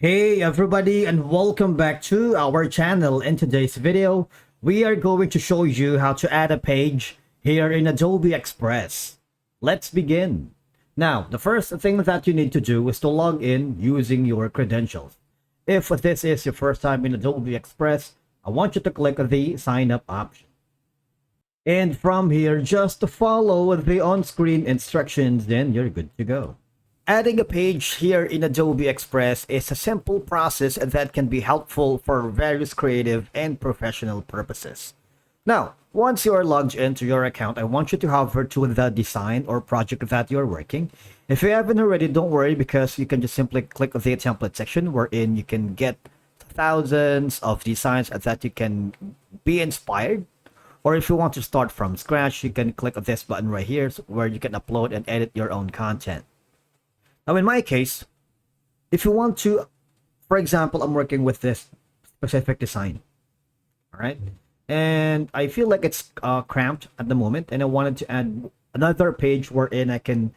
Hey everybody, and welcome back to our channel. In today's video, we are going to show you how to add a page here in Adobe Express. Let's begin. Now, the first thing that you need to do is to log in using your credentials. If this is your first time in Adobe Express, I want you to click the sign up option. And from here, just follow the on-screen instructions, then you're good to go. Adding a page here in Adobe Express is a simple process that can be helpful for various creative and professional purposes. Now, once you are logged into your account, I want you to hover to the design or project that you're working. If you haven't already, don't worry, because you can just simply click the template section wherein you can get thousands of designs that you can be inspired. Or if you want to start from scratch, you can click this button right here where you can upload and edit your own content. Now, in my case, if you want to, for example, I'm working with this specific design, all right? And I feel like it's cramped at the moment, and I wanted to add another page wherein I can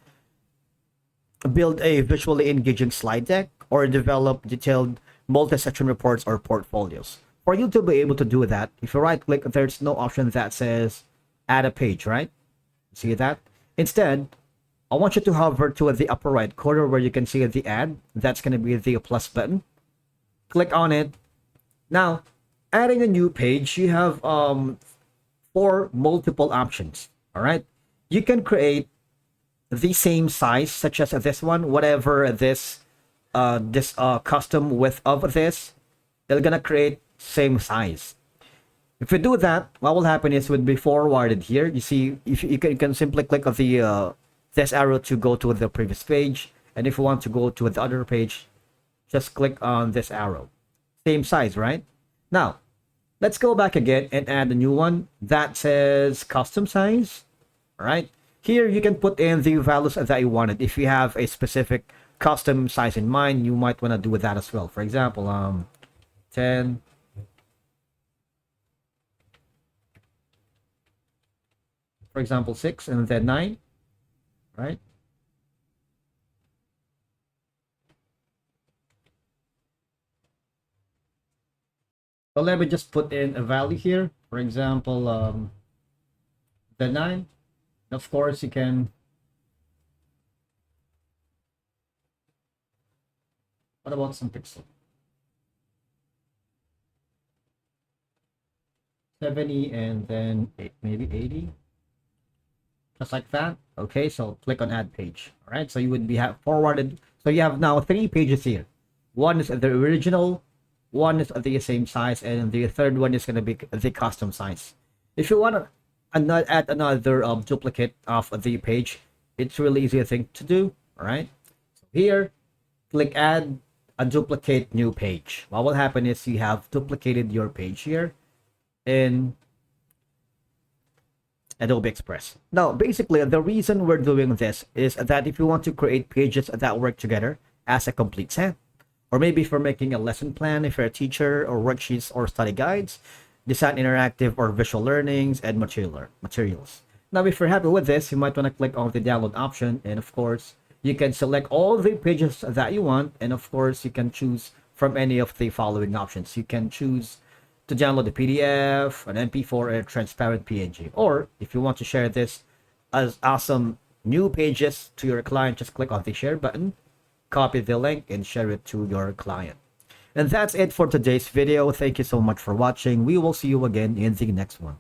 build a visually engaging slide deck or develop detailed multi-section reports or portfolios. For you to be able to do that, if you right-click, there's no option that says add a page, right? See that? Instead, I want you to hover to the upper right corner where you can see the add. That's going to be the plus button. Click on it. Now, adding a new page, you have four multiple options. All right. You can create the same size, such as this one, whatever this custom width of this, they're gonna create same size. If you do that, what will happen is it would be forwarded here. You see, if you can simply click on the this arrow to go to the previous page, and if you want to go to the other page, just click on this arrow. Same size, right? Now, let's go back again and add a new one that says custom size. All right. Here you can put in the values that you wanted. If you have a specific custom size in mind, you might want to do that as well. For example, 10. For example, 6, and then 9. Right? So let me just put in a value here. For example, the 9. Of course, you can. What about some pixel? 70, and then maybe 80. Just like that. Okay, so click on add page. All right, so you would be forwarded. So you have now 3 pages here. One is the original, one is the same size, and the third one is going to be the custom size. If you want to add another duplicate of the page, it's really easy thing to do. All right, so here, click add a duplicate new page. What will happen is you have duplicated your page here in Adobe Express. Now, basically, the reason we're doing this is that if you want to create pages that work together as a complete set, or maybe for making a lesson plan, if you're a teacher, or worksheets or study guides, design interactive or visual learnings, and materials. Now, if you're happy with this, you might want to click on the download option, and of course, you can select all the pages that you want, and of course, you can choose from any of the following options. You can choose to download the PDF, an MP4, or a transparent PNG. Or if you want to share this as awesome new pages to your client, just click on the share button, copy the link, and share it to your client. And that's it for today's video. Thank you so much for watching. We will see you again in the next one.